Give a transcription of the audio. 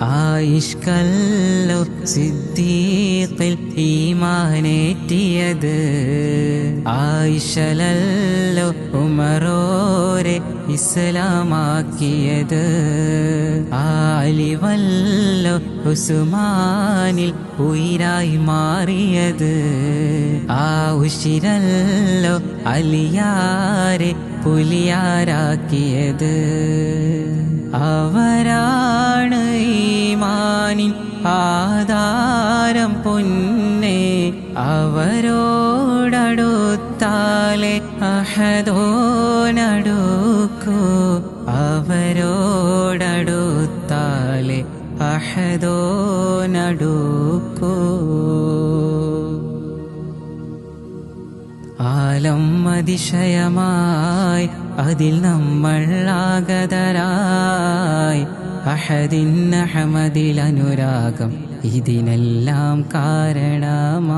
ആയിഷ്കല്ലോ സിദ്ദീഖിൽ ഈമാനേറ്റിയത്, ആയിഷലല്ലോ ഉമറോരെ ഇസ്ലാമാക്കിയത്, അലിവല്ലോ ഉസ്മാനിൽ ഉയിരായി മാറിയത്, ആ ഉശിരല്ലോ അലിയാരെ പുലിയാരാക്കിയത്. അവരാണ് ഈമാനിൻ ആധാരം പൊന്നേ, അവരോടടുത്താലെ അഹദോനടുക്കൂ, അവരോടടുത്താലെ അഹദോനടുക്കൂ. ആലം അതിശയമായി അതിൽ നമ്മൾ ആഗതരായി, അഹദിൻ അഹമദിൽ അനുരാഗം ഇതിനെല്ലാം കാരണമായി.